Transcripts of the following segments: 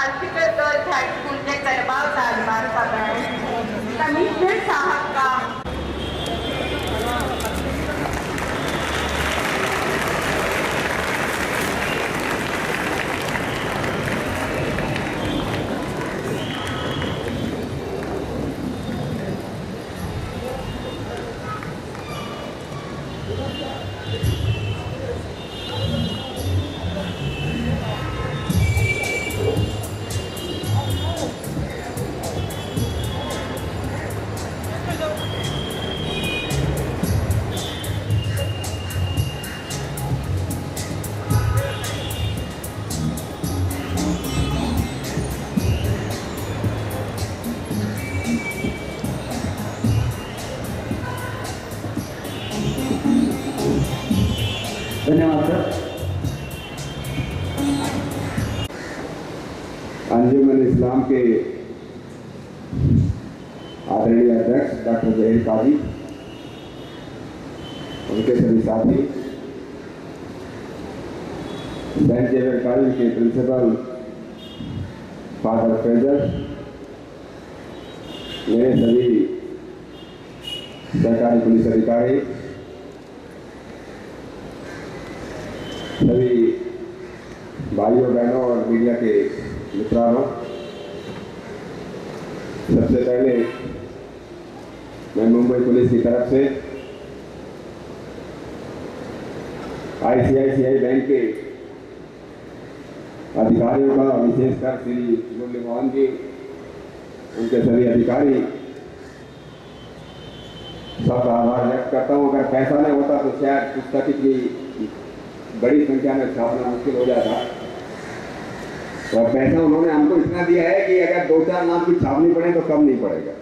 Article हाईस्कूलचे करबाव साधमान पदार्थ commissioner साहब का धन्यवाद सर। अंजुमन इस्लाम के आदरणीय अध्यक्ष डॉक्टर जहीर काजी, उनके सभी साथी, सेंट जेवियर कॉलेज के प्रिंसिपल फादर फैजल, मेरे सभी सरकारी पुलिस अधिकारी, सभी भाइयों बहनों और मीडिया के मित्रों, सबसे पहले मैं मुंबई पुलिस की तरफ से ICICI बैंक के अधिकारियों का, विशेषकर श्री मुरली मोहन जी, उनके सभी अधिकारी, सबका आभार व्यक्त करता हूँ। अगर पैसा नहीं होता तो शायद पुस्तक इतनी बड़ी संख्या में छापना मुश्किल हो जाता, और पैसा उन्होंने हमको इतना दिया है कि अगर 2-4 नाम की छापनी पड़े तो कम नहीं पड़ेगा।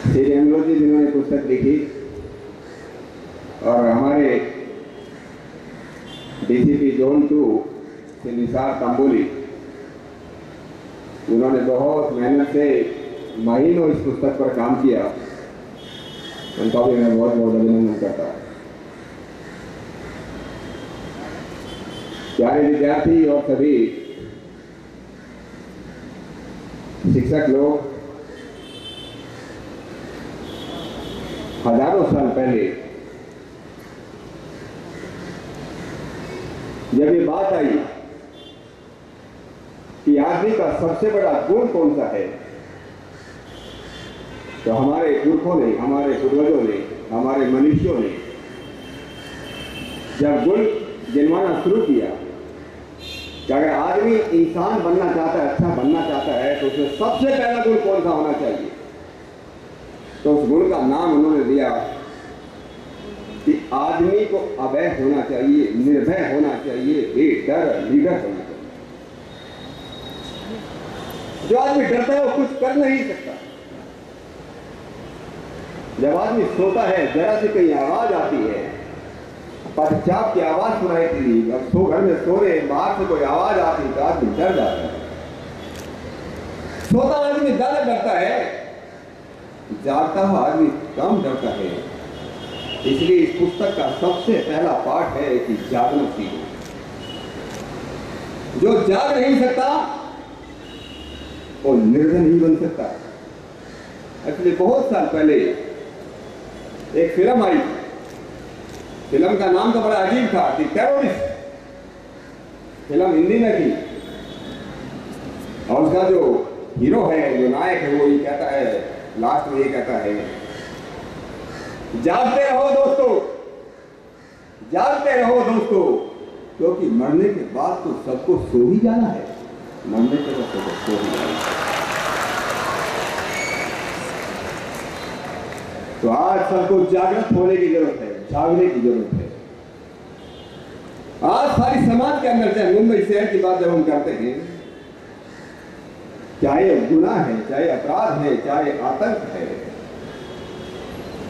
श्री अमलो जी जिन्होंने पुस्तक लिखी, और हमारे DCP जोन 2 श्री निसार तंबोली, उन्होंने बहुत मेहनत से महीनों इस पुस्तक पर काम किया, उनका भी मैं बहुत बहुत अभिनंदन करता हूँ। प्यारे विद्यार्थी और सभी शिक्षक लोग, हजारों साल पहले जब ये बात आई कि आदमी का सबसे बड़ा गुण कौन सा है, तो हमारे पुरखों ने, हमारे पूर्वजों ने, हमारे मनुष्यों ने जब गुण गिनवाना शुरू किया कि अगर आदमी इंसान बनना चाहता है, अच्छा बनना चाहता है, तो उसमें सबसे पहला गुण कौन सा होना चाहिए, तो उस गुण का नाम उन्होंने दिया कि आदमी को अभय होना चाहिए, निर्भय होना चाहिए, बेडर लीडर होना चाहिए। जो आदमी डरता है वो कुछ कर नहीं सकता। जब आदमी सोता है, जरा से कहीं आवाज आती है, पश्चात की आवाज सुनाई थी, अब सो घर में सो रहे, बाहर से कोई आवाज आती तो आदमी डर जाता है। सोता आदमी ज्यादा डरता है, जागता हुआ आदमी कम डरता है। इसलिए इस पुस्तक का सबसे पहला पाठ है कि जागना सीखो। जो जाग नहीं सकता वो निर्भय नहीं बन सकता। एक्चुअली बहुत साल पहले एक फिल्म आई, फिल्म का नाम तो बड़ा अजीब था, द टेररिस्ट। फिल्म हिंदी में थी, और उसका जो हीरो है, जो नायक है, वो ये कहता है, लास्ट में ये कहता है, जागते रहो दोस्तों, जागते रहो दोस्तों, क्योंकि मरने के बाद तो सबको सो ही जाना है, मरने के बाद सबको सो ही जाना है। तो आज सबको जागृत होने की जरूरत है, जागने की जरूरत है। आज सारी समाज के अंदर, चाहे मुंबई शहर की बात जब हम करते हैं, चाहे गुनाह है, चाहे अपराध है, चाहे आतंक है,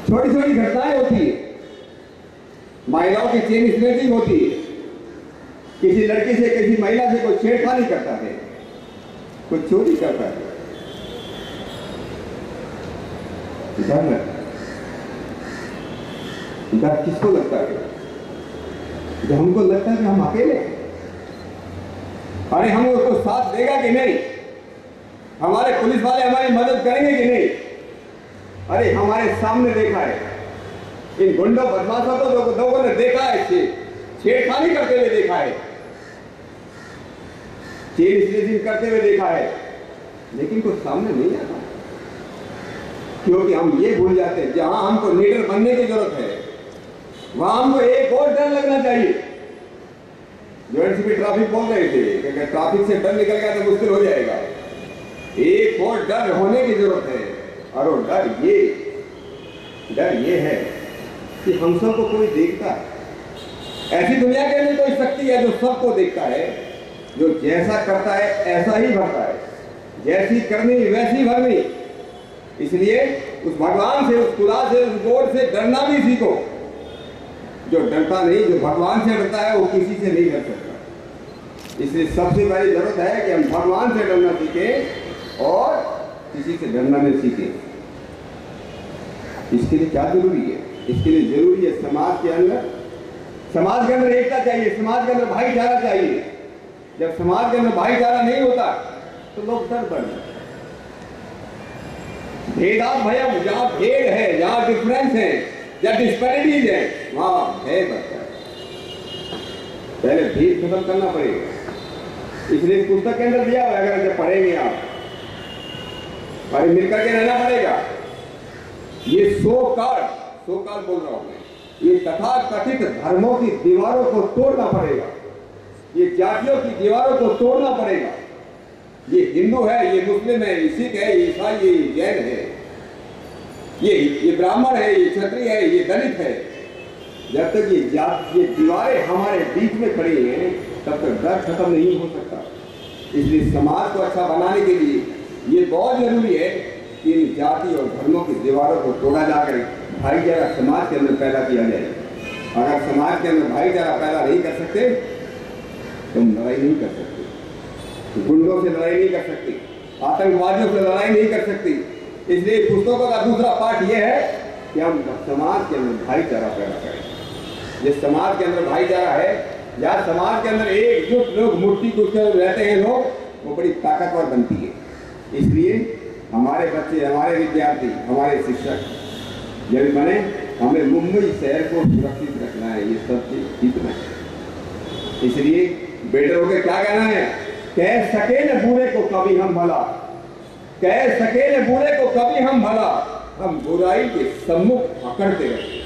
छोटी छोटी घटनाएं होती है, महिलाओं की चेन स्नैचिंग होती है, किसी लड़की से, किसी महिला से कोई छेड़खानी करता है, कोई चोरी करता है, डर किसको लगता है? जब हमको लगता है कि हम अकेले हैं, अरे हम उसको साथ देगा कि नहीं, हमारे पुलिस वाले हमारी मदद करेंगे कि नहीं। अरे हमारे सामने देखा है, इन गुंडों बदमाशों को लोगों ने देखा है, छेड़खानी करते हुए देखा है, चेन स्नेचिंग करते हुए देखा है, लेकिन कुछ सामने नहीं आता, क्योंकि हम ये भूल जाते हैं जहां हमको लीडर बनने की जरूरत है वहां हमको एक और डर लगना चाहिए। जो एनसीपी ट्रैफिक बोल रहे थे कि अगर ट्रैफिक से डर निकल गया तो मुश्किल हो जाएगा। एक और डर होने की जरूरत है, और वो डर ये है कि हम सबको कोई देखता है। ऐसी दुनिया के अंदर कोई शक्ति है जो सबको देखता है, जो जैसा करता है ऐसा ही भरता है, जैसी करनी वैसी भरनी। इसलिए उस भगवान से, उस खुदा से, उस गॉड से डरना भी सीखो। जो डरता नहीं, जो भगवान से डरता है, वो किसी से नहीं डर सकता। इसलिए सबसे बड़ी जरूरत है कि हम भगवान से डरना सीखें और किसी से डरना नहीं सीखें। इसके लिए क्या जरूरी है? इसके लिए जरूरी है समाज के अंदर एकता चाहिए, समाज के अंदर भाईचारा चाहिए। जब समाज के अंदर भाईचारा नहीं होता तो लोग डर बढ़ जाते। भेदाभ भयम, जहां भेद है, जहां डिफरेंस है, जहां डिस्पैरिटीज है, वहां भय बढ़ता है। पहले भेद खत्म करना पड़ेगा। इसलिए इस पुस्तक के अंदर दिया हुआ है, अगर जब पढ़ेंगे आप, और मिलकर के रहना पड़ेगा। ये सो काल बोल रहा हूं मैं, ये तथाकथित धर्मों की दीवारों को तोड़ना पड़ेगा, ये जातियों की दीवारों को तोड़ना पड़ेगा। ये हिंदू है, ये मुस्लिम है, ये सिख है, ये ईसाई है, ये जैन है, ये ब्राह्मण है, ये क्षत्रिय है, ये दलित है। जब तक ये दीवारें हमारे बीच में खड़ी हैं, तब तक डर खत्म नहीं हो सकता। इसलिए समाज को अच्छा बनाने के लिए ये बहुत जरूरी है कि इन जाति और धर्मों की दीवारों को तोड़ा जाकर भाईचारा समाज के अंदर पैदा किया जाए। अगर समाज के अंदर भाईचारा पैदा नहीं कर सकते तो हम लड़ाई नहीं कर सकते, गुंडों से लड़ाई नहीं कर सकती, आतंकवादियों से लड़ाई नहीं कर सकती। इसलिए पुस्तकों का दूसरा पार्ट यह है कि हम समाज के अंदर भाईचारा पैदा करें। जिस समाज के अंदर भाईचारा है, या समाज के अंदर एकजुट लोग मूर्ति कुछ रहते हैं लोग, वो बड़ी ताकतवर बनती है। इसलिए हमारे बच्चे, हमारे विद्यार्थी, हमारे शिक्षक जब बने, हमें मुंबई शहर को सुरक्षित रखना है, ये सब चीज जीतना है। इसलिए बेटर होकर क्या कहना है? कह सके न बुरे को कभी हम भला, कह सके न बुरे को कभी हम भला, हम बुराई के सम्मुख अकड़ते रहे,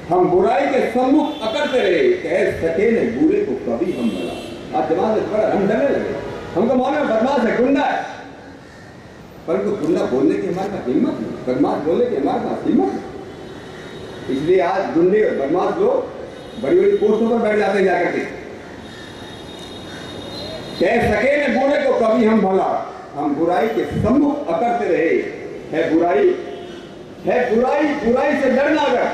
हम बुराई के सम्मुख अकड़ते रहे, कह सके न बुरे को कभी हम भला। आज जमात से बड़ा हम डरने लगे, हमको मालूम बदमाश है, गुंडा है, परंतु गुंडा बोलने की हमारे पास हिम्मत नहीं, बदमाश बोलने की हमारे पास हिम्मत नहीं। इसलिए आज गुंडे और बदमाश लोग बड़ी बड़ी पोस्टों पर बैठ जाते हैं जाकर के। कह सके न बुरे को कभी हम भला, हम बुराई के सम्मुख अकड़ते रहे, है बुराई बुराई से डरना अगर,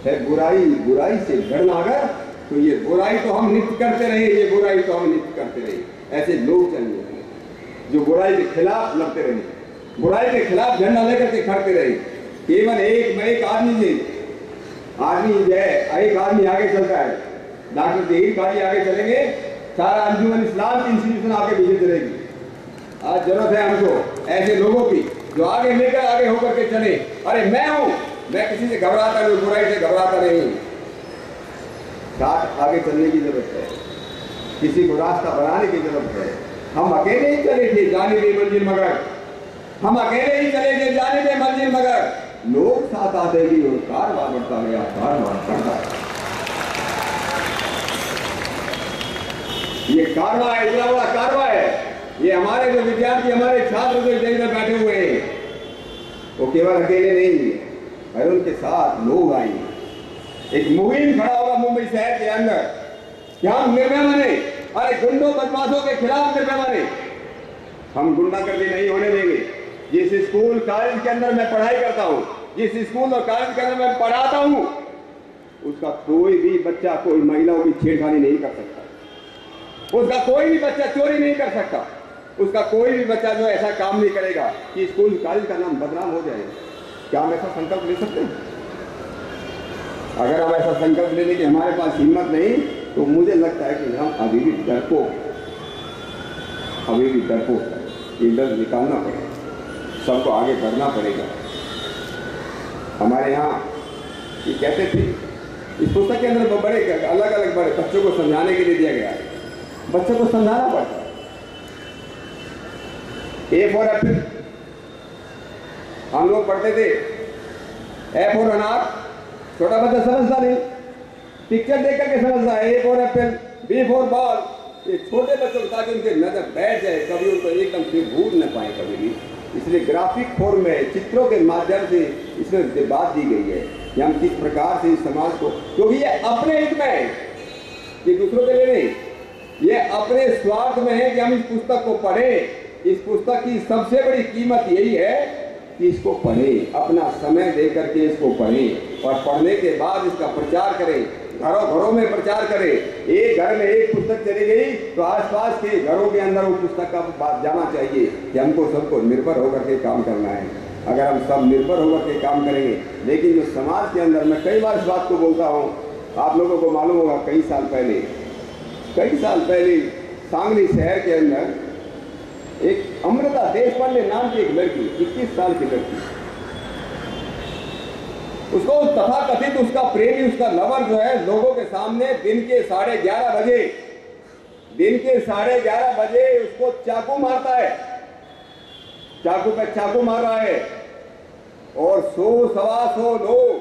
है बुराई से डरना अगर, तो ये बुराई तो हम नित्य करते रहे, ये बुराई तो हम नित्य करते रहे। ऐसे लोग चाहिए जो बुराई के खिलाफ लड़ते रहे, बुराई के खिलाफ झंडा लेकर के खड़ते रहे। केवल एक आदमी जो है, एक आदमी आगे चलता है, डॉक्टर जहीर काजी आगे चलेंगे, सारा अंजुमन इस्लाम की इंस्टीट्यूशन आपके पीछे चलेगी। आज जरूरत है हमको ऐसे लोगों की जो आगे लेकर आगे होकर के चले। अरे मैं हूं, मैं किसी से घबराता नहीं, बुराई से घबराता नहीं, साथ आगे चलने की जरूरत है, किसी को रास्ता बनाने की जरूरत है। हम अकेले ही चले थे जाने दे मंजिल मगर, हम अकेले ही चले थे जाने दे मंजिल मगर, लोग साथ आते ही और कारवां बढ़ता गया, कारवां बढ़ता। ये कारवां है, इतना बड़ा कारवां है। ये हमारे जो विद्यार्थी, हमारे छात्र जो जेल में बैठे हुए हैं, वो केवल अकेले नहीं है, और उनके साथ लोग आएंगे। एक मुहिम खड़ा होगा मुंबई शहर के अंदर कि हम निर्भय बने, अरे गुंडों बदमाशों के खिलाफ निर्भय बने। हम गुंडागर्दी नहीं होने देंगे। जिस स्कूल कॉलेज के अंदर मैं पढ़ाई करता हूँ, जिस स्कूल और कॉलेज के अंदर मैं पढ़ाता हूँ, उसका कोई भी बच्चा कोई महिलाओं की छेड़खानी नहीं कर सकता, उसका कोई भी बच्चा चोरी नहीं कर सकता, उसका कोई भी बच्चा जो ऐसा काम नहीं करेगा कि स्कूल कॉलेज का नाम बदनाम हो जाएगा। क्या हम ऐसा संकल्प ले सकते हैं? अगर हम ऐसा संकल्प ले लें कि हमारे पास हिम्मत नहीं, तो मुझे लगता है कि हम अभी भी डरपोक है। ये डर निकालना पड़ेगा, सबको आगे बढ़ना पड़ेगा। हमारे यहाँ ये कहते थे, इस पुस्तक के अंदर बड़े अलग अलग बड़े बच्चों को समझाने के लिए दिया गया है। बच्चों को समझाना पड़ता है। ए फॉर एप्पल, हम लोग पढ़ते थे, ए फॉर अनार, छोटा बच्चा समझता नहीं, पिक्चर देख करके समझता है। A for apple, B for ball, ये छोटे बच्चों को, ताकि उनके नजर बैठ जाए, कभी उनको एकदम से भूल न पाए कभी भी। इसलिए ग्राफिक फॉर्म में, चित्रों के माध्यम से इसमें बात दी गई है कि हम किस प्रकार से इस समाज को, क्योंकि ये अपने हित में है, ये दूसरों के लिए नहीं, ये अपने स्वार्थ में है कि हम इस पुस्तक को पढ़ें। इस पुस्तक की सबसे बड़ी कीमत यही है कि इसको पढ़ें, अपना समय दे करके इसको पढ़ें, और पढ़ने के बाद इसका प्रचार करें, घरों घरों में प्रचार करें। एक घर में एक पुस्तक चली गई तो आसपास के घरों के अंदर वो पुस्तक का बात जाना चाहिए कि हमको सबको निर्भर होकर के काम करना है। अगर हम सब निर्भर होकर के काम करेंगे, लेकिन जो समाज के अंदर, मैं कई बार इस बात को बोलता हूँ, आप लोगों को मालूम होगा, कई साल पहले सांगली शहर के अंदर एक अमृता देशपांडे नाम की एक लड़की, 21 साल की लड़की, उसको तथा कथित उसका प्रेमी, उसका लवर जो है, लोगों के सामने दिन के 11:30 बजे उसको चाकू मारता है, चाकू पे चाकू मार रहा है, और 100-125 लोग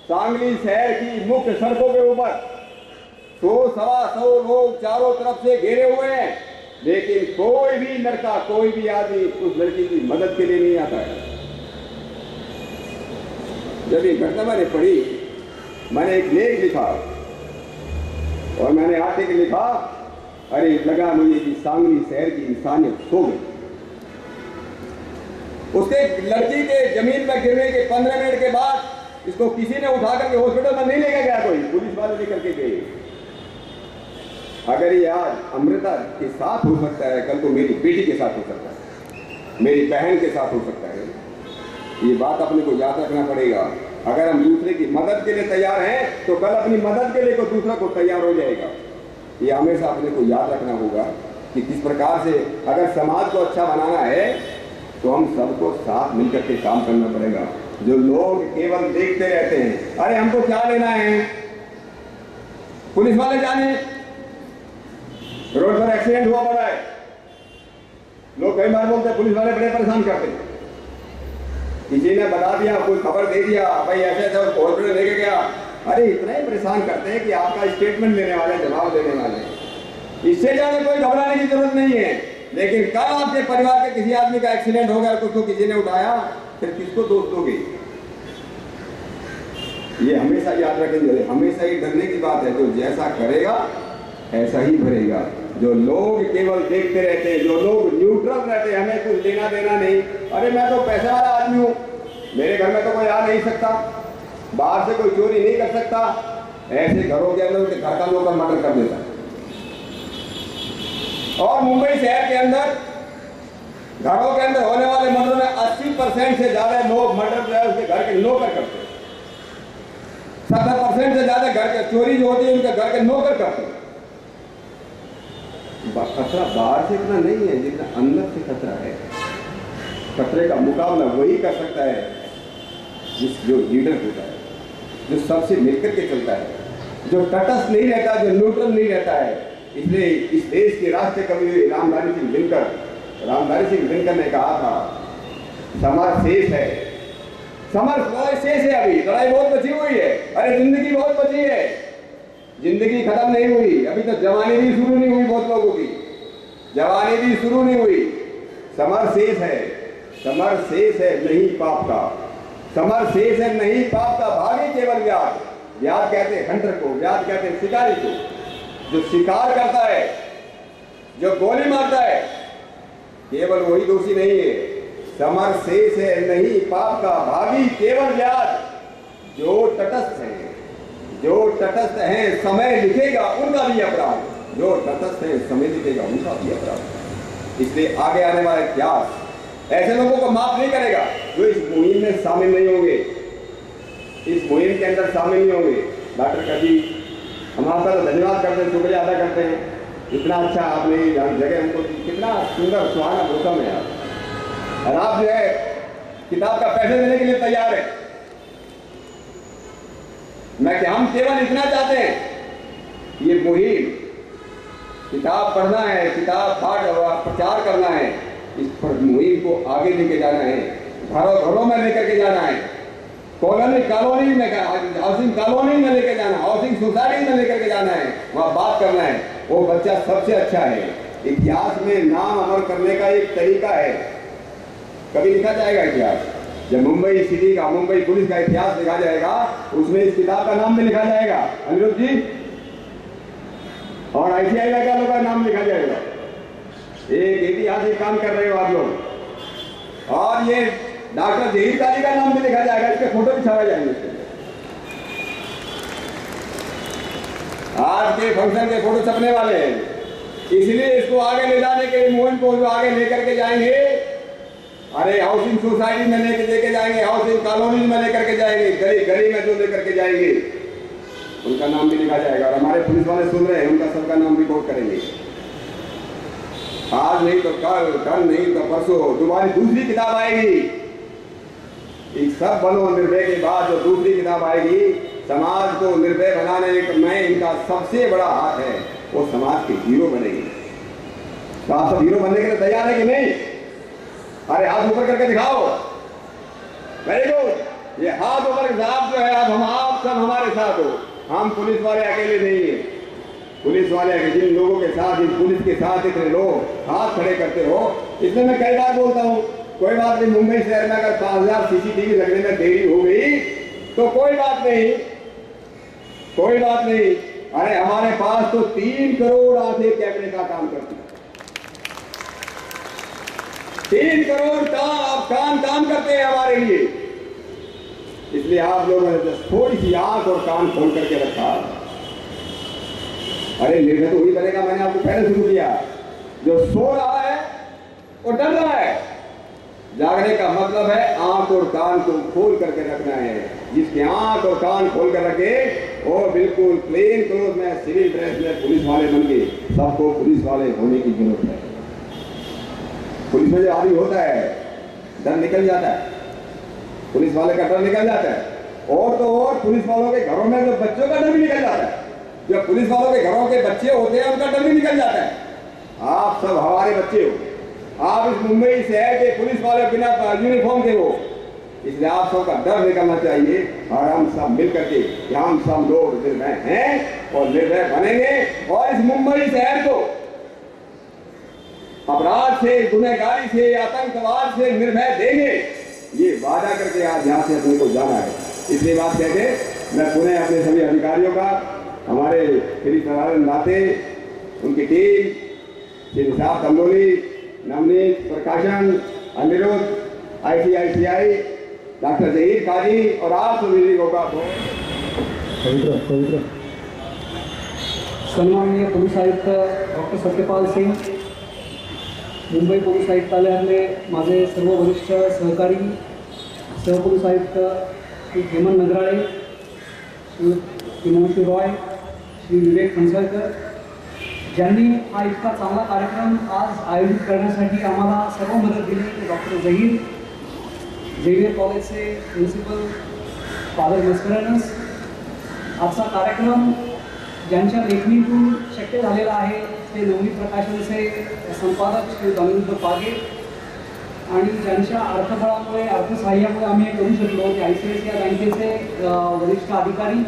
सांगली शहर की मुख्य सड़कों के ऊपर 100-125 लोग चारों तरफ से घेरे हुए हैं, लेकिन कोई भी लड़का, कोई भी आदमी उस लड़की की मदद के लिए नहीं आता है। जब ये घटना मैंने पढ़ी, मैंने एक लेख लिखा और मैंने आर्टिकल लिखा, अरे लगा मुझे कि सांगली शहर की इंसानियत सो गई। उसके लड़की के जमीन पर गिरने के 15 मिनट के बाद इसको किसी ने उठा करके हॉस्पिटल में नहीं लेकर गया, कोई पुलिस वाले लेकर के गए। अगर ये आज अमृता के साथ हो सकता है, कल को मेरी बेटी के साथ हो सकता है, मेरी बहन के साथ हो सकता है। ये बात अपने को याद रखना पड़ेगा। अगर हम दूसरे की मदद के लिए तैयार हैं, तो कल अपनी मदद के लिए कोई दूसरा को तैयार हो जाएगा। ये हमेशा अपने को याद रखना होगा कि किस प्रकार से अगर समाज को अच्छा बनाना है, तो हम सबको साथ मिलकर के काम करना पड़ेगा। जो लोग केवल देखते रहते हैं, अरे हमको क्या लेना है, पुलिस वाले जाने, रोड पर एक्सीडेंट हुआ पड़ा है, लोग कई बार बोलते हैं पुलिस वाले बड़े परेशान करते हैं। किसी ने बता दिया, कोई खबर दे दिया, भाई ऐसे ऐसे उसको हॉस्पिटल लेके गया, अरे इतना ही परेशान करते हैं कि आपका स्टेटमेंट लेने वाले, जवाब देने वाले। इससे ज्यादा कोई घबराने की जरूरत नहीं है। लेकिन कल आपके परिवार के किसी आदमी का एक्सीडेंट हो गया, उसको किसी ने उठाया, फिर किसको दोष दोगे? ये हमेशा याद रखेंगे, हमेशा ये डरने की बात है। जो जैसा करेगा ऐसा ही भरेगा। जो लोग केवल देखते रहते हैं, जो लोग न्यूट्रल रहते हैं, हमें कुछ लेना देना नहीं, अरे मैं तो पैसे वाला आदमी हूँ, मेरे घर में तो कोई आ नहीं सकता, बाहर से कोई चोरी नहीं कर सकता, ऐसे घरों के अंदर उनके घर का लोग मर्डर कर देता है। और मुंबई शहर के अंदर घरों के अंदर होने वाले मर्डर में 80% से ज्यादा लोग मर्डर जो है उसके घर के नौकर करते हैं। 70% से ज्यादा घर के चोरी जो होती है उनके घर के नौकर करते हैं। खतरा बाहर से इतना नहीं है जितना अंदर से खतरा है। खतरे का मुकाबला वही कर सकता है जो लीडर होता है, जो सबसे मिलकर के चलता है, जो तटस्थ नहीं रहता, जो न्यूट्रल नहीं रहता है। इसलिए इस देश के राष्ट्रीय कवि रामधारी सिंह दिनकर ने कहा था, समर शेष है, समर लड़ाई शेष है, अभी लड़ाई बहुत बची हुई है, अरे जिंदगी बहुत बची है, जिंदगी खत्म नहीं हुई, अभी तो जवानी भी शुरू नहीं हुई, बहुत लोगों की जवानी भी शुरू नहीं हुई। समर शेष है, समर शेष है नहीं पाप का, समर शेष है नहीं पाप का, भागी केवल व्याध। व्याध कहते हैं हंटर को, व्याध कहते हैं शिकारी को। जो शिकार करता है, जो गोली मारता है, केवल वही दोषी नहीं है। समर शेष है नहीं पाप का, भागी केवल व्याध। जो तटस्थ है, जो तटस्थ है, समय लिखेगा उनका भी अपराध, जो तटस्थ है समय लिखेगा उनका भी अपराध। इसलिए आगे आने वाला इतिहास ऐसे लोगों को माफ नहीं करेगा जो इस मुहिम में शामिल नहीं होंगे। इस मुहिम के अंदर शामिल नहीं होंगे। डॉक्टर कभी हम आपका तो धन्यवाद करते हैं, शुक्रिया अदा करते हैं। इतना अच्छा आपने जगह हमको दी, कितना सुंदर सुहाना मौसम है आप, और आप जो है किताब का पैसे देने के लिए तैयार है। मैं क्या, हम केवल इतना चाहते हैं, ये मुहिम किताब पढ़ना है, किताब पाठ और प्रचार करना है, इस मुहिम को आगे लेके जाना है, घरों घरों में लेकर के जाना है, कॉलोनी में, हाउसिंग कॉलोनी में लेकर जाना, हाउसिंग सोसाइटी में लेकर के जाना है, वहाँ बात करना है। वो बच्चा सबसे अच्छा है। इतिहास में नाम अमर करने का एक तरीका है, कभी लिखा जाएगा इतिहास, जब मुंबई सिटी का, मुंबई पुलिस का इतिहास लिखा जाएगा, उसमें इस किताब का नाम भी लिखा जाएगा, अनिरुद्ध जी, और ICI वालों का नाम लिखा जाएगा। एक ऐतिहासिक काम कर रहे हो आप लोग। और ये डॉक्टर जहीर काजी का नाम भी लिखा जाएगा, इसके फोटो भी छापे जाएंगे इसके। आज के फंक्शन के फोटो छपने वाले हैं, इसलिए इसको आगे ले जाने के लिए मुहिम को आगे लेकर के जाएंगे। अरे हाउसिंग सोसाइटी में लेके जाएंगे, हाउसिंग कॉलोनी में लेकर के जाएंगे, गली गली में जो लेकर के जाएंगे उनका नाम भी लिखा जाएगा। और हमारे पुलिस वाले सुन रहे हैं, उनका सबका नाम रिकॉर्ड करेंगे। आज नहीं तो कल, कल नहीं तो परसों तुम्हारी दूसरी किताब आएगी। इन सब बलों निर्भय के बाद जो दूसरी किताब आएगी, समाज को निर्भय बनाने में इनका सबसे बड़ा हाथ है, वो समाज के हीरो बनेंगे। तो आप सब हीरो बनने के लिए तैयार है कि नहीं? अरे हाथ ऊपर करके दिखाओ। Very good. ये हाथ ऊपर साहब जो है, अब हम आप सब हमारे साथ हो। हम पुलिस वाले अकेले नहीं है। पुलिस वाले जिन लोगों के साथ, जिन पुलिस के साथ इतने लोग हाथ खड़े करते हो, इसलिए मैं कई बार बोलता हूँ, कोई बात नहीं, मुंबई शहर में अगर 5000 CCTV लगने में देरी हो गई तो कोई बात नहीं, कोई बात नहीं। अरे हमारे पास तो 3 करोड़ आधे कैमरे का काम करते हैं। 3 करोड़ काम करते हैं हमारे लिए। इसलिए आप लोगों ने थोड़ी सी आंख और कान खोल करके रखा। अरे निर्भय तो वही बनेगा, मैंने आपको पहले शुरू किया, जो सो रहा है और डर रहा है। जागने का मतलब है आंख और कान को खोल करके रखना है। जिसके आंख और कान खोल कर रखे, वो बिल्कुल प्लेन क्लोथ में, सिविल ड्रेस में पुलिस वाले बन गए। सबको पुलिस वाले होने की जरूरत है। पुलिस में जो आदमी होता है, डर निकल जाता है, पुलिस वाले का डर निकल जाता है। और तो और पुलिस वालों के घरों में जो बच्चों का डर भी निकल जाता है। जो पुलिस वालों के घरों के बच्चे होते हैं, उनका डर भी निकल जाता है। आप सब हमारे बच्चे हो, आप इस मुंबई शहर के पुलिस वाले बिना यूनिफॉर्म के हो, इसलिए आप सबका डर निकलना चाहिए। और हम सब मिलकर के, हम सब लोग निर्भय हैं और निर्भय बनेंगे, और इस मुंबई शहर को अपराध से, गुनहगारी से, आतंकवाद से निर्भय देंगे, ये वादा करके आज यहाँ से अपने को जाना है। इसलिए बात कहते मैं पुनः अपने सभी अधिकारियों का, हमारे श्री सदानंद नाते, उनकी टीम, श्री निशाब तंबोली, नवनीत प्रकाशन, अनिरुद्ध, ICI, डॉक्टर जहीर काजी और आप सभी लोगों का सन्माननीय पोलीस आयुक्त डॉक्टर सत्यपाल सिंह, मुंबई पोलीस आयुक्तालयातले माझे सर्व वरिष्ठ सहकारी, सहपोलीस आयुक्त श्री हेमंत नगराळे, श्री हिमांशु रॉय, श्री विवेक खंसळकर, ज्यांनी हा इतका चांगला कार्यक्रम आज आयोजित करण्यासाठी आम्हाला सर्व मदत दिली, डॉक्टर जहीर, झेवियर कॉलेजचे प्रिन्सिपल फादर मस्करनस। आजचा कार्यक्रम ज्यांच्या लेखणीतून शक्य झालेला आहे ते नवनीत प्रकाशनचे संपादक श्री अनिरुद्ध पागे, आणि ज्यांच्या अर्थबळामुळे, अर्थसहाय्यामुळे आम्ही हे करू शकलो ते ICICI बँकेचे वरिष्ठ अधिकारी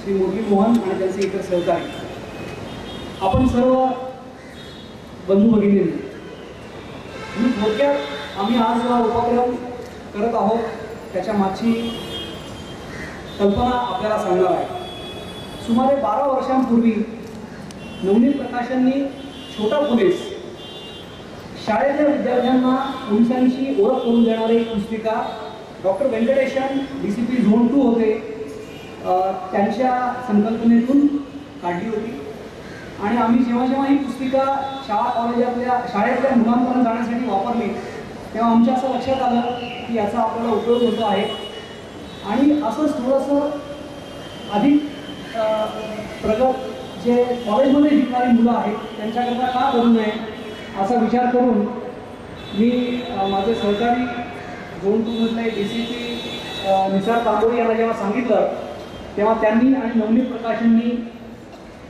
श्री मुरली मोहन आणि त्यांचे इतर सहकारी, आपण सर्व बंधू भगिनी। थोडक्यात आम्ही आज हा उपक्रम करत आहोत त्याच्या मागची कल्पना आपल्याला सांगणार आहे। सुमारे 12 वर्षांपूर्वी नवनीत प्रकाशननी छोटा पोलीस, शाळेतल्या विद्यार्थ्यांना पोलिसांची ओळख करून देणारी पुस्तिका डॉक्टर वेंकटेशन DCP झोन 2 होते, त्यांच्या संकल्पनेतून काढली होती। आणि आम्ही जेव्हा जेव्हा ही पुस्तिका शाळेतल्या मुलांपर्यंत जाण्यासाठी वापरली, तेव्हा आमच्या असं लक्षात आलं की याचा आपल्याला उपयोग होतो आहे। आणि असंच थोडंसं अधिक प्रगत जे कॉलेजमध्ये शिकणारी मुलं आहेत त्यांच्याकरता का करू नये असा विचार करून मी माझे सहकारी झोन 2 मधले DCP निसार तांबोळी यांना जेव्हा सांगितलं तेव्हा त्यांनी आणि नवनीत प्रकाशननी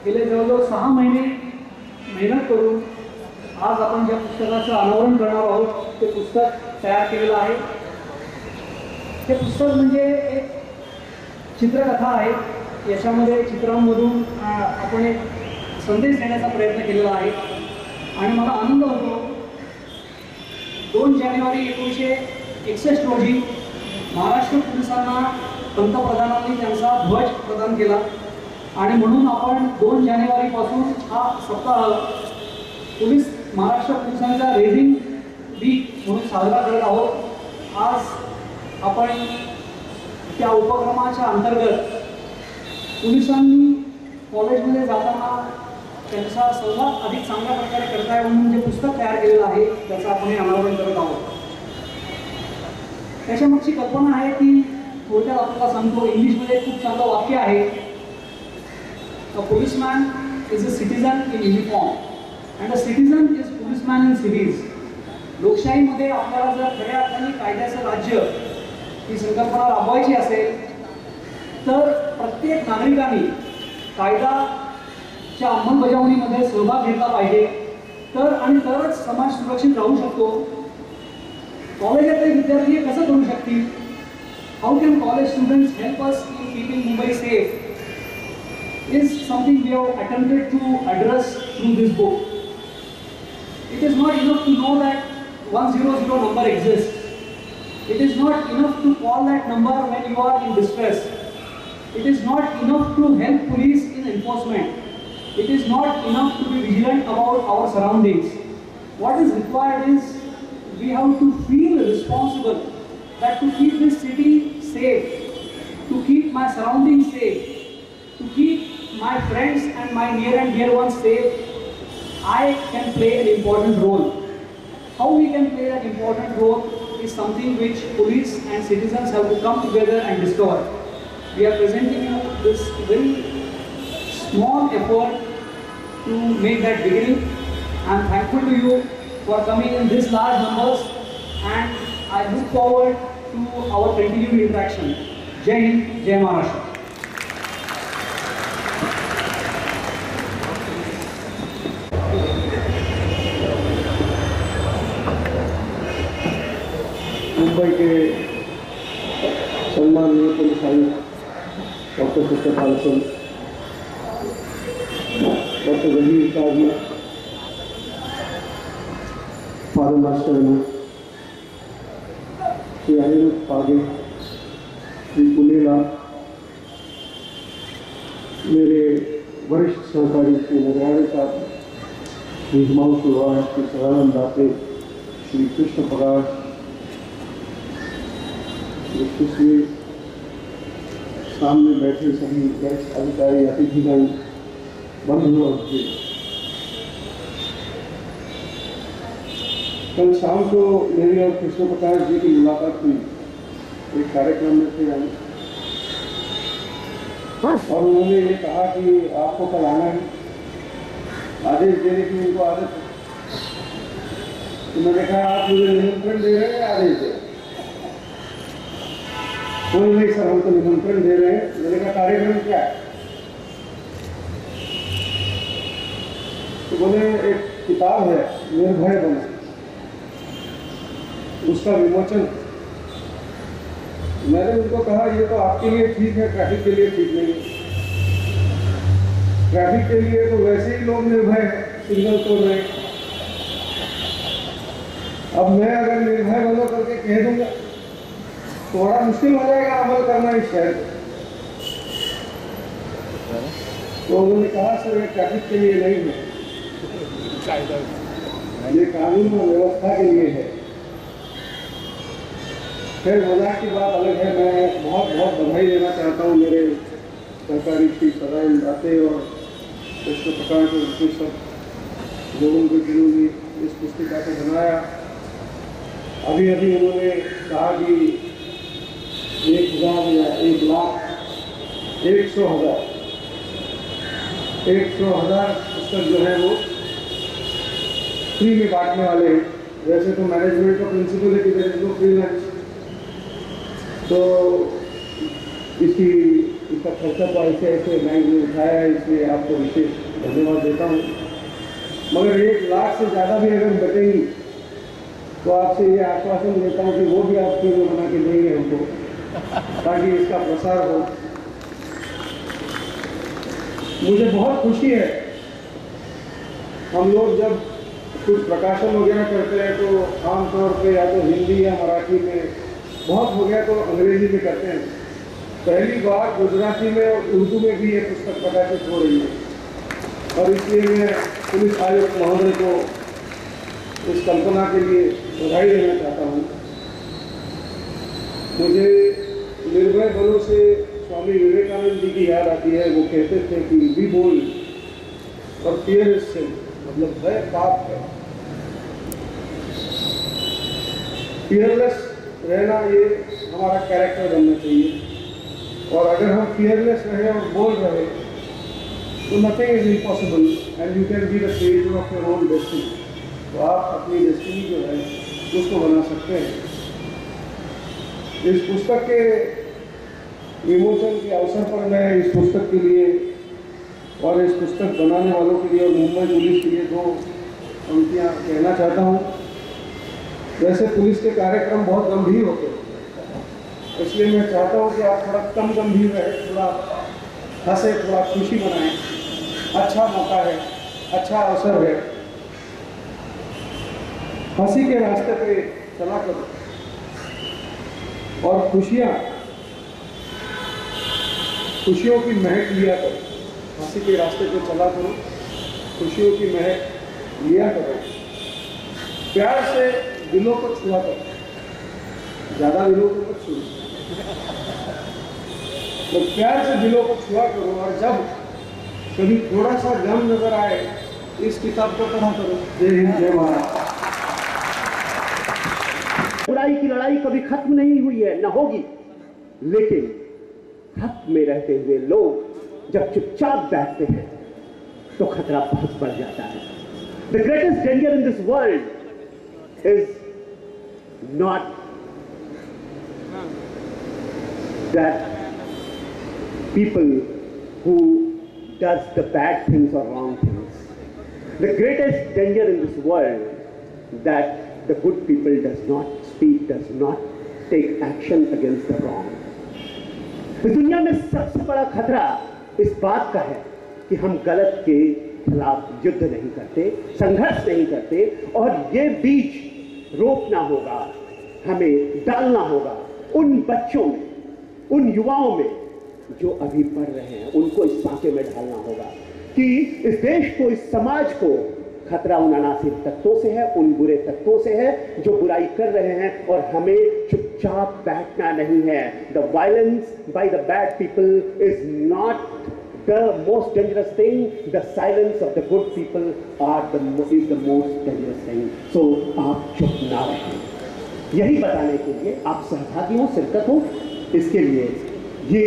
गेले जवळजवळ 6 महिने मेहनत करून आज आपण ज्या पुस्तकाचं अनावरण करणार आहोत ते पुस्तक तयार केलेलं आहे. ते पुस्तक म्हणजे एक चित्रकथा आहे. याच्यामध्ये चित्रांमधून आपण एक संदेश देण्याचा प्रयत्न केलेला आहे आणि मला आनंद होतो 2 जानेवारी 1961 रोजी महाराष्ट्र पोलिसांना पंतप्रधानांनी त्यांचा ध्वज प्रदान केला आणि म्हणून आपण 2 जानेवारीपासून हा सप्ताह महाराष्ट्र पोलिसांचा रेझिंग वीक म्हणून साजरा करत आहोत. आज आपण त्या उपक्रमाच्या अंतर्गत पोलिसांनी कॉलेजमध्ये जाताना त्यांचा संवाद अधिक चांगल्या प्रकारे करता येईल म्हणून जे पुस्तक तयार केलेलं आहे त्याचं आपण हे अनावरण करत आहोत. त्याच्यामागची कल्पना आहे ती थोडक्यात आपल्याला सांगतो. इंग्लिशमध्ये खूप चांगलं वाक्य आहे, a policeman is a citizen in uniform and a citizen is policeman in cities. लोकशाहीमध्ये आपल्याला जर खऱ्या अर्थाने कायद्याचं राज्य ही संकल्पना राबवायची असेल तर प्रत्येक नागरिकांनी कायद्याच्या अंमलबजावणीमध्ये सहभाग घेतला पाहिजे तरच समाज सुरक्षित राहू शकतो. कॉलेजातले विद्यार्थी कसं करू शकतील? How can college students help us in keeping Mumbai safe is something we have attempted to address through this book. It is not enough to know that 100 number exists. It is not enough to call that number when you are in distress. It is not enough to help police in enforcement. It is not enough to be vigilant about our surroundings. What is required is we have to feel responsible that to keep this city safe, to keep my surroundings safe, to keep my friends and my near and dear ones safe, I can play an important role. How we can play that important role is something which police and citizens have to come together and discover. We are presenting you this very small effort to make that beginning. I am thankful to you for coming in this large numbers and I look forward to our continued interaction. Jai Hind, Jai Maharashtra. Mumbai के सम्माननीय police आयुक्त doctor Satyapal Singh, doctor गंभीर काजी, father master Shri Anirudh पागे, श्री पुलेला, मेरे वरिष्ठ सहकारी श्री नगराड़े साहब, श्री हिमांशु रॉय, श्री सदानंद दाते, श्री कृष्ण प्रकाश, इसलिए सामने बैठे सभी वरिष्ठ अधिकारी, अतिथिगण, बंधु और कल शाम को मेरी और कृष्ण प्रकाश जी की मुलाकात हुई एक कार्यक्रम में थे हम, और उन्होंने ये कहा कि आपको कल आना है, आदेश देने की उनको आदत है। तो मैंने कहा आप मुझे निमंत्रण दे रहे हैं आदेश दे? कोई नहीं सर, हम तो निमंत्रण दे रहे हैं। मैंने कहा कार्यक्रम क्या है? तो बोले एक किताब है निर्भय बना, उसका विमोचन। मैंने उनको कहा ये तो आपके लिए ठीक है, ट्रैफिक के लिए ठीक नहीं है। ट्रैफिक के लिए तो वैसे ही लोग निर्भय हैं, सिग्नल तोड़ रहे हैं। अब मैं अगर निर्भय बनो करके कह दूंगा तो बड़ा मुश्किल हो जाएगा अमल करना इस शहर को। तो उन्होंने कहा सर ये ट्रैफिक के लिए नहीं है, ये कानून और व्यवस्था के लिए है। फिर मजाक की बात अलग है, मैं बहुत बहुत बधाई देना चाहता हूँ मेरे सरकारी श्री सदानंद दाते और कृष्ण प्रकाश और सब लोगों को जिन्होंने इस पुस्तिका को बनाया। अभी अभी उन्होंने कहा कि 1000 या 1,00,000 100,000 पुस्तक जो है वो फ्री में बांटने वाले हैं। वैसे तो मैनेजमेंट का प्रिंसिपल है कि there is no free lunch, तो इसका खर्चा तो ऐसे बैंक ने उठाया है, इसलिए आपको विशेष धन्यवाद देता हूँ। मगर 1,00,000 से ज़्यादा भी अगर बचेंगी तो आपसे ये आश्वासन देता हूँ कि वो भी आप वीडियो बना के देंगे हमको, ताकि इसका प्रसार हो। मुझे बहुत खुशी है, हम लोग जब कुछ प्रकाशन वगैरह करते हैं तो आमतौर पे या तो हिंदी या मराठी में, बहुत हो गया तो अंग्रेजी में करते हैं। पहली बार गुजराती में और उर्दू में भी ये पुस्तक प्रकाशित हो रही है, और इसलिए मैं पुलिस आयुक्त महोदय को इस कल्पना के लिए बधाई देना चाहता हूँ। मुझे निर्भय बलों से स्वामी विवेकानंद जी की याद आती है। वो कहते थे कि बी बोल्ड और फियरलेस से मतलब भय पाप है। फियरलेस रहना ये हमारा कैरेक्टर बनना चाहिए, और अगर हम फियरलेस रहे और बोल रहे तो nothing is impossible and you can be the creator of your own destiny. तो आप अपनी डेस्टिनी जो है उसको बना सकते हैं। इस पुस्तक के विमोचन के अवसर पर मैं इस पुस्तक के लिए और इस पुस्तक बनाने वालों के लिए और मुंबई पुलिस के लिए 2 पंक्तियाँ कहना चाहता हूँ। वैसे पुलिस के कार्यक्रम बहुत गंभीर होते हैं, इसलिए मैं चाहता हूँ कि आप थोड़ा कम गंभीर रहे, थोड़ा हंसे, थोड़ा खुशी मनाएं। अच्छा मौका है, अच्छा अवसर है, हंसी के रास्ते पे चला करो और खुशियों की महक लिया करो। हंसी के रास्ते पे चला करो, खुशियों की महक लिया करो, प्यार से दिलों को छुआ करो, ज़्यादा दिलों को मत छुओ, तो प्यार से दिलों को छुआ करो। और जब कभी थोड़ा सा गम नजर आए, इस किताब को पढ़ा करो। जय हिंद, जय भारत। बुराई की लड़ाई कभी खत्म नहीं हुई है, न होगी, लेकिन हक में रहते हुए लोग जब चुपचाप बैठते हैं तो खतरा बहुत बढ़ जाता है। The greatest danger in this world is not that people who does the bad things or wrong things. The greatest danger in this world that the good people does not speak, does not take action against the wrong. इस दुनिया में सबसे बड़ा खतरा इस बात का है कि हम गलत के खिलाफ युद्ध नहीं करते, संघर्ष नहीं करते, और ये बीज रोपना होगा, हमें डालना होगा उन बच्चों में, उन युवाओं में जो अभी पढ़ रहे हैं, उनको इस सांचे में डालना होगा कि इस देश को, इस समाज को खतरा उन अनासिर तत्वों से है, उन बुरे तत्वों से है जो बुराई कर रहे हैं, और हमें चुपचाप बैठना नहीं है। The violence by the bad people is not the most dangerous thing, the silence of the good people is the most dangerous thing. So आप चुप ना रहें, यही बताने के लिए आप सहभागी हो, शिरकत हो। इसके लिए ये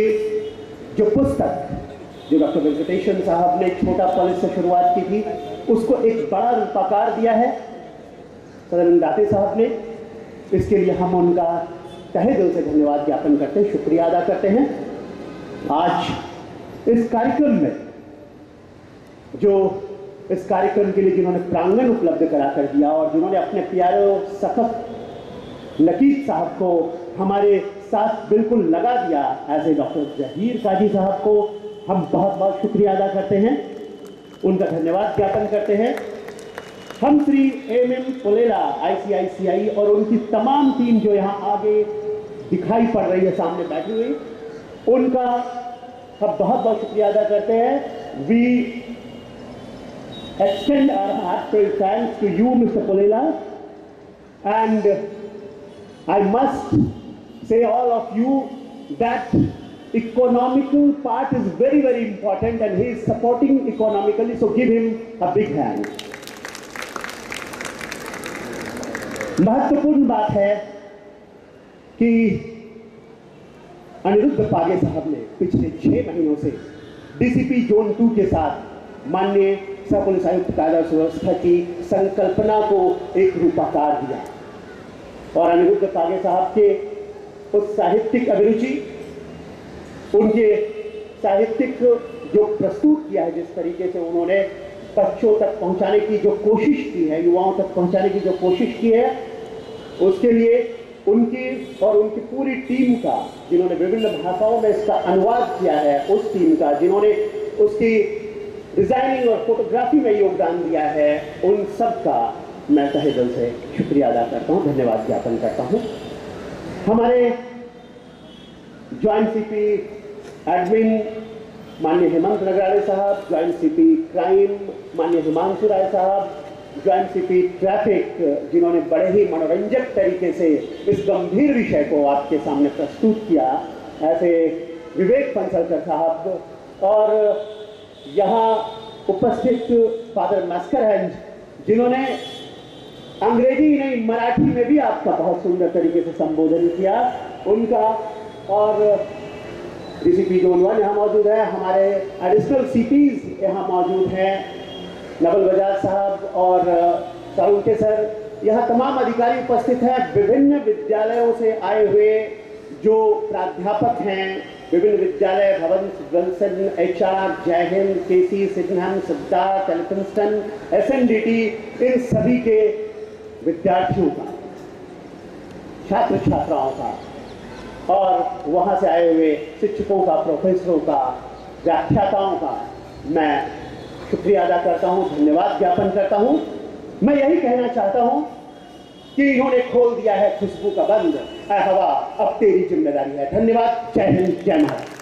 जो पुस्तक जो डॉक्टर वेंकटेशन साहब ने छोटा पॉलिस से शुरुआत की थी, उसको एक बड़ा रूपाकार दिया है सदानंद दाते साहब ने। इसके लिए हम उनका तहे दिल से धन्यवाद ज्ञापन करते हैं, शुक्रिया अदा करते हैं। आज इस कार्यक्रम में इस कार्यक्रम के लिए जिन्होंने प्रांगण उपलब्ध करा कर दिया, और जिन्होंने अपने प्यारे सखत नकीब साहब को हमारे साथ बिल्कुल लगा दिया, ऐसे डॉक्टर जहीर काजी साहब को हम बहुत बहुत शुक्रिया अदा करते हैं, उनका धन्यवाद ज्ञापन करते हैं। हम श्री एम पुलेला ICICI और उनकी तमाम टीम जो यहाँ आगे दिखाई पड़ रही है, सामने बैठी हुई, उनका हम बहुत बहुत शुक्रिया अदा करते हैं। We extend our heartfelt thanks to you, Mr. Pulela, and I must say all of you that economical part is very, very important, and he is supporting economically, so give him a big hand. महत्वपूर्ण बात है कि अनिरुद्ध पागे साहब ने पिछले 6 महीनों से डीसीपी जोन 2 के साथ माननीय सह पुलिस आयुक्त कायदा व्यवस्था की संकल्पना को एक रूपाकार दिया और अनिरुद्ध पागे साहब के उस साहित्यिक अभिरुचि, उनके साहित्यिक जो प्रस्तुत किया है, जिस तरीके से उन्होंने बच्चों तक पहुंचाने की जो कोशिश की है, युवाओं तक पहुंचाने की जो कोशिश की है, उसके लिए उनकी और उनकी पूरी टीम का, जिन्होंने विभिन्न भाषाओं में इसका अनुवाद किया है, उस टीम का, जिन्होंने उसकी डिजाइनिंग और फोटोग्राफी में योगदान दिया है, उन सब का मैं तहे दिल से शुक्रिया अदा करता हूं, धन्यवाद ज्ञापन करता हूं। हमारे ज्वाइंट सीपी एडमिन माननीय हेमंत नगराले साहब, ज्वाइंट सीपी क्राइम माननीय हिमांशु राय साहब, ज्वाइंट सीपी ट्रैफिक जिन्होंने बड़े ही मनोरंजक तरीके से इस गंभीर विषय को आपके सामने प्रस्तुत किया, ऐसे विवेक पंसलकर साहब, और यहाँ उपस्थित फादर मस्करहंज जिन्होंने अंग्रेजी नहीं मराठी में भी आपका बहुत सुंदर तरीके से संबोधन किया, उनका, और डीसीपी जोन 1 यहाँ मौजूद है, हमारे एडिशनल सीपीज यहाँ मौजूद हैं, नवल बजाज साहब और तरुण के सर, यहाँ तमाम अधिकारी उपस्थित हैं, विभिन्न विद्यालयों से आए हुए जो प्राध्यापक हैं, विभिन्न विद्यालय, भवन, विल्सन, HR, जय हिंद, केसी, सिडनहम, सिद्धार्थ, एल्फिंस्टन, SNDT, इन सभी के विद्यार्थियों का, छात्र छात्राओं का और वहाँ से आए हुए शिक्षकों का, प्रोफेसरों का, व्याख्याताओं का मैं शुक्रिया अदा करता हूँ, धन्यवाद ज्ञापन करता हूँ। मैं यही कहना चाहता हूँ कि इन्होंने खोल दिया है खुशबू का बंद, ऐ हवा अब तेरी जिम्मेदारी है। धन्यवाद, जय हिंद, जय महाराज।